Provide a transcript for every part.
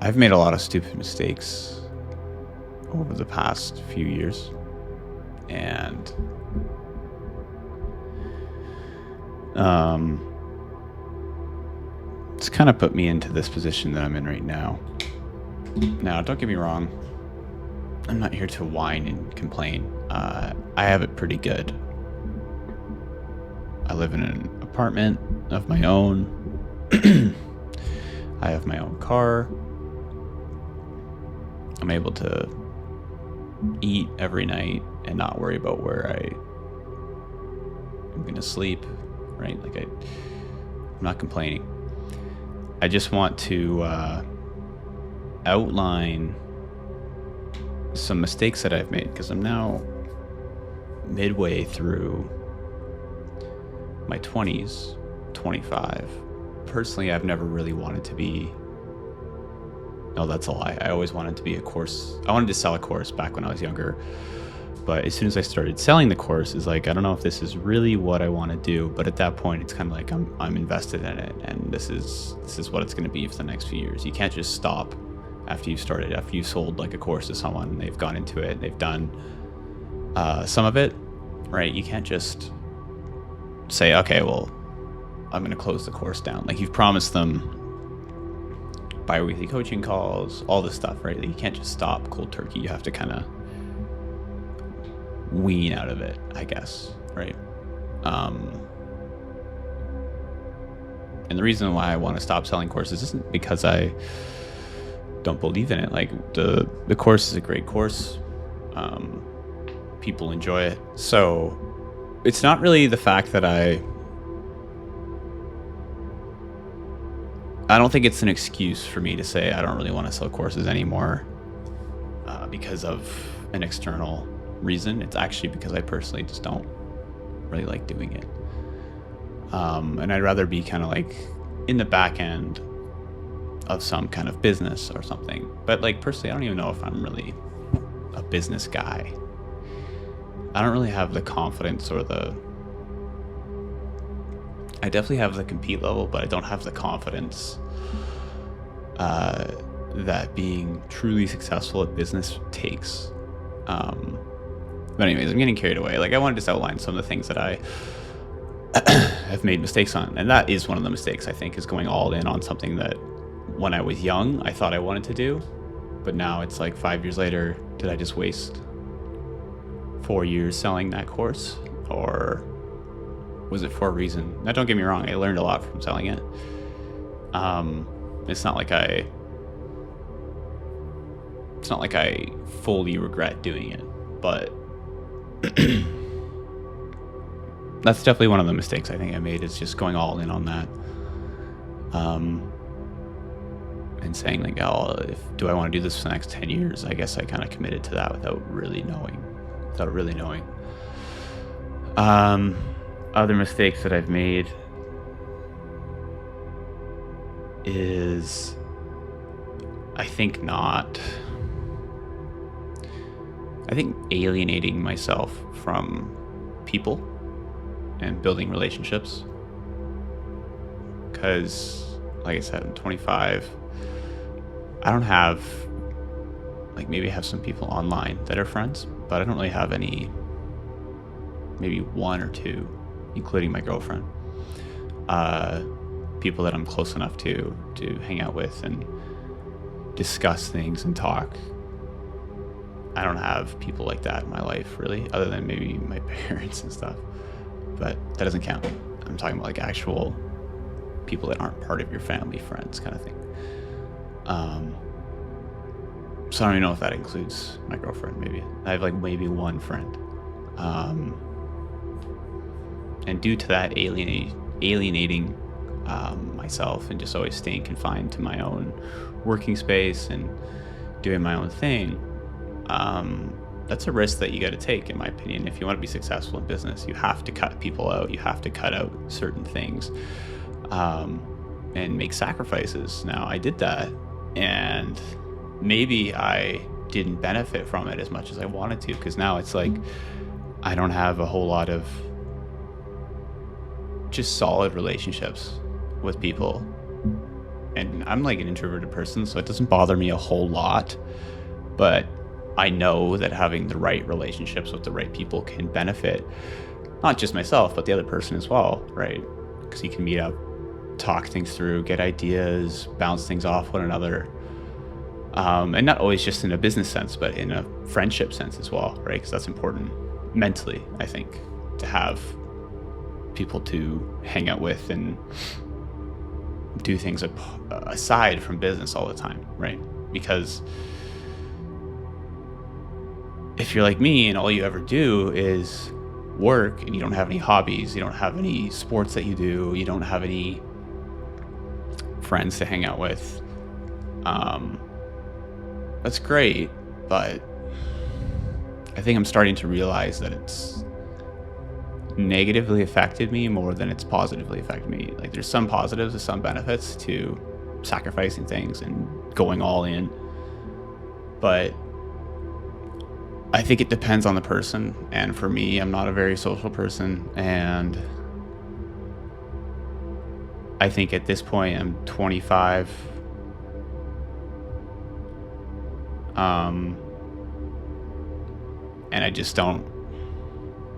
I've made a lot of stupid mistakes over the past few years, and it's kind of put me into this position that I'm in right now. Now, don't get me wrong, I'm not here to whine and complain. I have it pretty good. I live in an apartment of my own. I have my own car. I'm able to eat every night and not worry about where I'm going to sleep, right? Like I'm not complaining. I just want to outline some mistakes that I've made, because I'm now midway through my 20s, 25. Personally, I've never really wanted to be... No, that's a lie. I always wanted to be a course... I wanted to sell a course back when I was younger. But as soon as I started selling the course, it's like, I don't know if this is really what I want to do. But at that point, it's kind of like I'm invested in it. And this is what it's going to be for the next few years. You can't just stop after you've started, after you've sold like a course to someone and they've gone into it, they've done some of it, right? You can't just say, okay, well, I'm going to close the course down. Like, you've promised them bi-weekly coaching calls, all this stuff, right? Like, you can't just stop cold turkey. You have to kind of wean out of it, I guess, right? And the reason why I want to stop selling courses isn't because I don't believe in it. Like, the course is a great course. People enjoy it. So it's not really the fact that I don't think it's an excuse for me to say I don't really want to sell courses anymore because of an external reason. It's actually because I personally just don't really like doing it. And I'd rather be kind of like in the back end of some kind of business or something. But like, personally, I don't even know if I'm really a business guy. I don't really have the confidence or I definitely have the compete level, but I don't have the confidence that being truly successful at business takes. But anyways, I'm getting carried away. Like, I wanted to just outline some of the things that I have made mistakes on. And that is one of the mistakes, I think, is going all in on something that when I was young, I thought I wanted to do. But now it's like 5 years later, did I just waste 4 years selling that course? Or was it for a reason? Now, don't get me wrong, I learned a lot from selling it. It's not like I fully regret doing it, but that's definitely one of the mistakes I think I made, is just going all in on that. And saying like, oh, do I want to do this for the next 10 years? I guess I kind of committed to that without really knowing. Other mistakes that I've made is, I think alienating myself from people and building relationships. Because, like I said, I'm 25. I don't have, like, maybe I have some people online that are friends, but I don't really have any, maybe one or two, including my girlfriend, people that I'm close enough to hang out with and discuss things and talk. I don't have people like that in my life, really, other than maybe my parents and stuff, but that doesn't count. I'm talking about like actual people that aren't part of your family, friends kind of thing. So I don't even know if that includes my girlfriend. Maybe I have like maybe one friend, and due to that alienating myself and just always staying confined to my own working space and doing my own thing, that's a risk that you got to take, in my opinion. If you want to be successful in business, you have to cut people out. You have to cut out certain things, and make sacrifices. Now, I did that, and maybe I didn't benefit from it as much as I wanted to, because now it's like I don't have a whole lot of just solid relationships with people And I'm like an introverted person, so it doesn't bother me a whole lot. But I know that having the right relationships with the right people can benefit not just myself, but the other person as well, right? Because you can meet up, talk things through, get ideas, bounce things off one another. And not always just in a business sense, but in a friendship sense as well, right? Because that's important mentally, I think, to have people to hang out with and do things aside from business all the time, right? Because if you're like me and all you ever do is work and you don't have any hobbies, you don't have any sports that you do, you don't have any friends to hang out with, that's great, but I think I'm starting to realize that it's negatively affected me more than it's positively affected me. Like, there's some positives, there's some benefits to sacrificing things and going all in, but I think it depends on the person. And for me, I'm not a very social person, and I think at this point I'm 25. And I just don't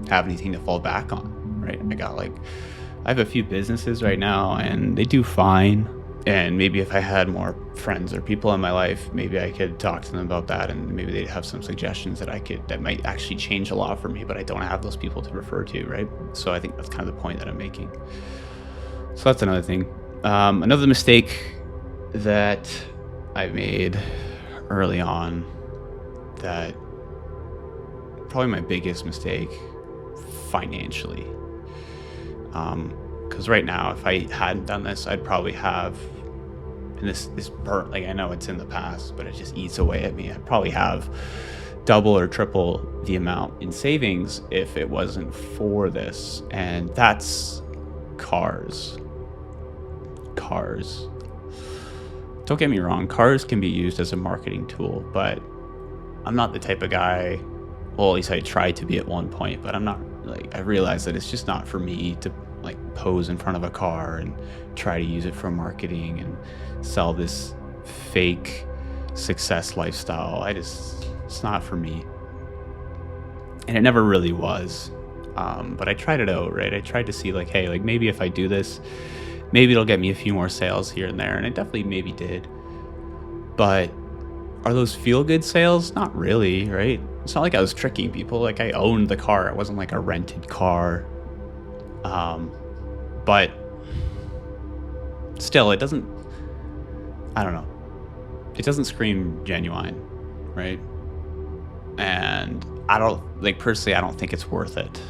have anything to fall back on, right? I have a few businesses right now and they do fine. And maybe if I had more friends or people in my life, maybe I could talk to them about that, and maybe they'd have some suggestions that might actually change a lot for me, but I don't have those people to refer to, right? So I think that's kind of the point that I'm making. So that's another thing. Another mistake that I made early on, that probably my biggest mistake financially. Because right now, if I hadn't done this, I'd probably have, and this burnt, like, I know it's in the past, but it just eats away at me. I'd probably have double or triple the amount in savings if it wasn't for this. And that's cars. Don't get me wrong, cars can be used as a marketing tool, but I'm not the type of guy, well, at least I tried to be at one point, but I'm not, like, I realized that it's just not for me to like pose in front of a car and try to use it for marketing and sell this fake success lifestyle. It's not for me. And it never really was. But I tried it out, right? I tried to see like, hey, like maybe if I do this, maybe it'll get me a few more sales here and there. And it definitely maybe did. But are those feel-good sales? Not really, right? It's not like I was tricking people. Like, I owned the car. It wasn't like a rented car. But still, it doesn't, I don't know. It doesn't scream genuine, right? And I don't, like, personally, I don't think it's worth it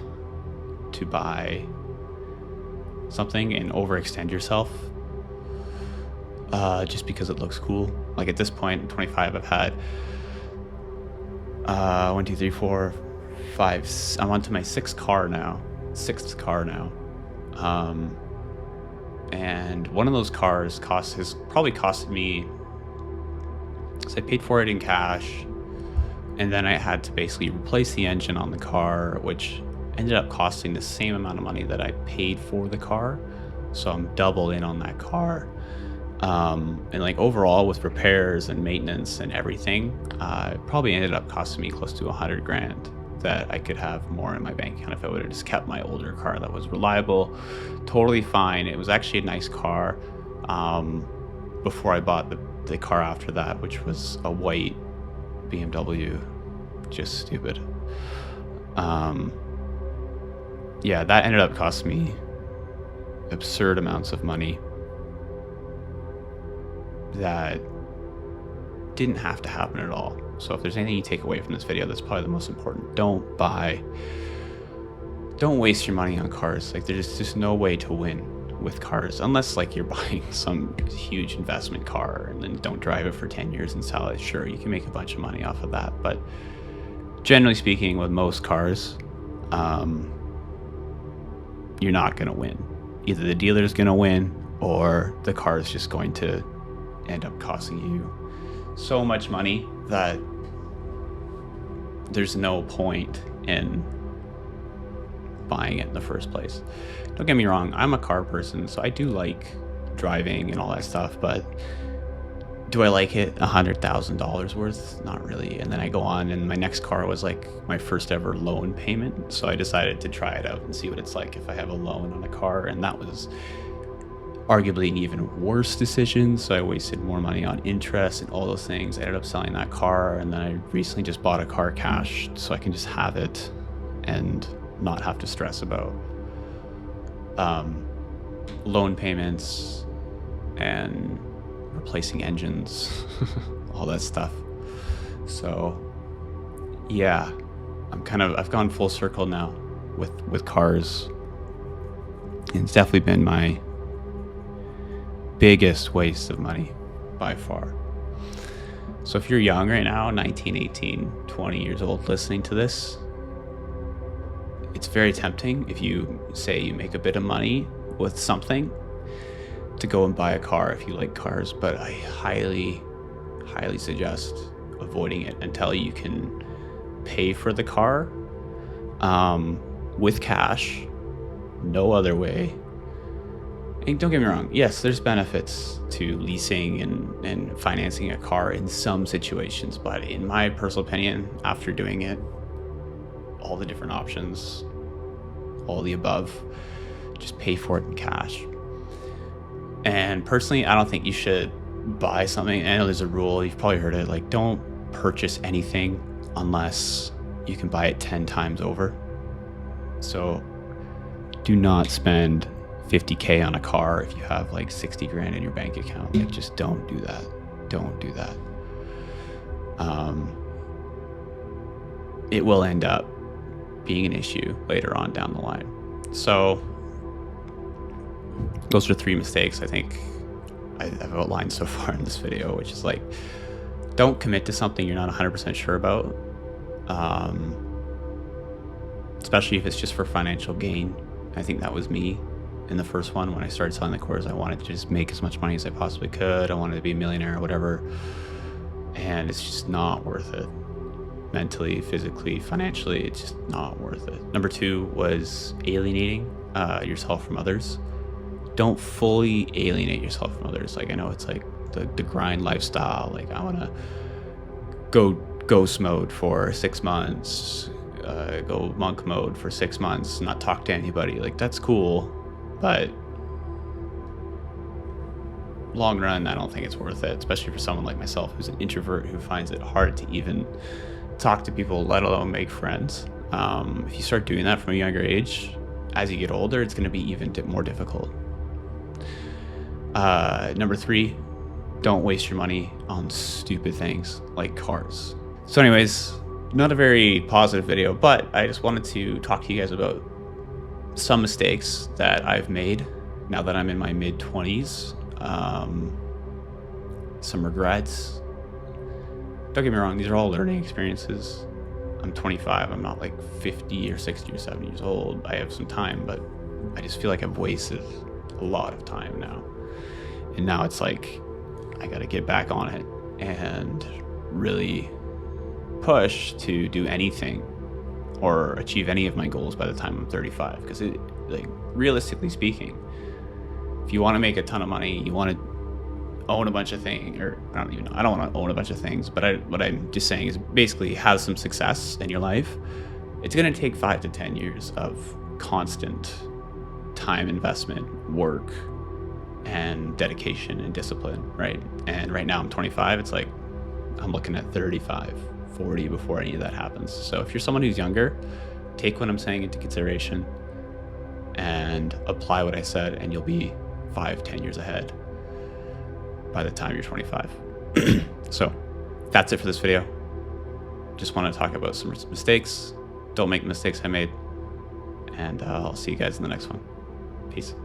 to buy something and overextend yourself just because it looks cool. Like, at this point, in 25, I've had 1, 2, 3, 4, 5. I'm on to my sixth car now. And one of those cars has probably costed me, so I paid for it in cash, and then I had to basically replace the engine on the car, which ended up costing the same amount of money that I paid for the car. So I'm double in on that car. And like overall with repairs and maintenance and everything, it probably ended up costing me close to $100,000 that I could have more in my bank account if I would have just kept my older car that was reliable, totally fine. It was actually a nice car before I bought the car after that, which was a white BMW. Just stupid. Yeah, that ended up costing me absurd amounts of money that didn't have to happen at all. So if there's anything you take away from this video, that's probably the most important. Don't waste your money on cars. Like, there's just no way to win with cars, unless like you're buying some huge investment car and then don't drive it for 10 years and sell it. Sure, you can make a bunch of money off of that, but generally speaking, with most cars, you're not going to win. Either the dealer's going to win or the car is just going to end up costing you so much money that there's no point in buying it in the first place. Don't get me wrong, I'm a car person, so I do like driving and all that stuff, but do I like it? $100,000 worth? Not really. And then I go on, and my next car was like my first ever loan payment. So I decided to try it out and see what it's like if I have a loan on a car. And that was arguably an even worse decision. So I wasted more money on interest and all those things. I ended up selling that car, and then I recently just bought a car cash so I can just have it and not have to stress about loan payments and replacing engines, all that stuff. So yeah, I've gone full circle now with cars. And it's definitely been my biggest waste of money by far. So if you're young right now, 19, 18, 20 years old, listening to this, it's very tempting if you say you make a bit of money with something to go and buy a car if you like cars, but I highly suggest avoiding it until you can pay for the car with cash, no other way. And don't get me wrong, yes, there's benefits to leasing and financing a car in some situations, but in my personal opinion, after doing it, all the different options, all the above, just pay for it in cash. And personally, I don't think you should buy something. I know there's a rule, you've probably heard it, like don't purchase anything unless you can buy it 10 times over. So do not spend 50K on a car if you have like 60 grand in your bank account. Like, just don't do that. Don't do that. It will end up being an issue later on down the line. So those are 3 mistakes I think I've outlined so far in this video, which is like, don't commit to something you're not 100% sure about, especially if it's just for financial gain. I think that was me in the first one. When I started selling the cars, I wanted to just make as much money as I possibly could. I wanted to be a millionaire or whatever, and it's just not worth it. Mentally, physically, financially, it's just not worth it. Number 2 was alienating yourself from others. Don't fully alienate yourself from others. Like, I know it's like the grind lifestyle. Like, I want to go ghost mode for 6 months, go monk mode for 6 months, not talk to anybody. Like, that's cool, but long run, I don't think it's worth it, especially for someone like myself who's an introvert who finds it hard to even talk to people, let alone make friends. If you start doing that from a younger age, as you get older, it's going to be even more difficult. Number 3, don't waste your money on stupid things like cars. So anyways, not a very positive video, but I just wanted to talk to you guys about some mistakes that I've made now that I'm in my mid-20s. Some regrets. Don't get me wrong, these are all learning experiences. I'm 25, I'm not like 50 or 60 or 70 years old. I have some time, but I just feel like I've wasted a lot of time now. And now it's like, I gotta get back on it and really push to do anything or achieve any of my goals by the time I'm 35. Because like, realistically speaking, if you want to make a ton of money, you want to own a bunch of things, or I don't want to own a bunch of things, but what I'm just saying is basically have some success in your life. It's going to take 5 to 10 years of constant time investment, work, and dedication and discipline, right? And right now I'm 25. It's like I'm looking at 35, 40 before any of that happens. So if you're someone who's younger, take what I'm saying into consideration and apply what I said, and you'll be 5, 10 years ahead by the time you're 25. So that's it for this video. Just want to talk about some mistakes. Don't make the mistakes I made. And I'll see you guys in the next one. Peace.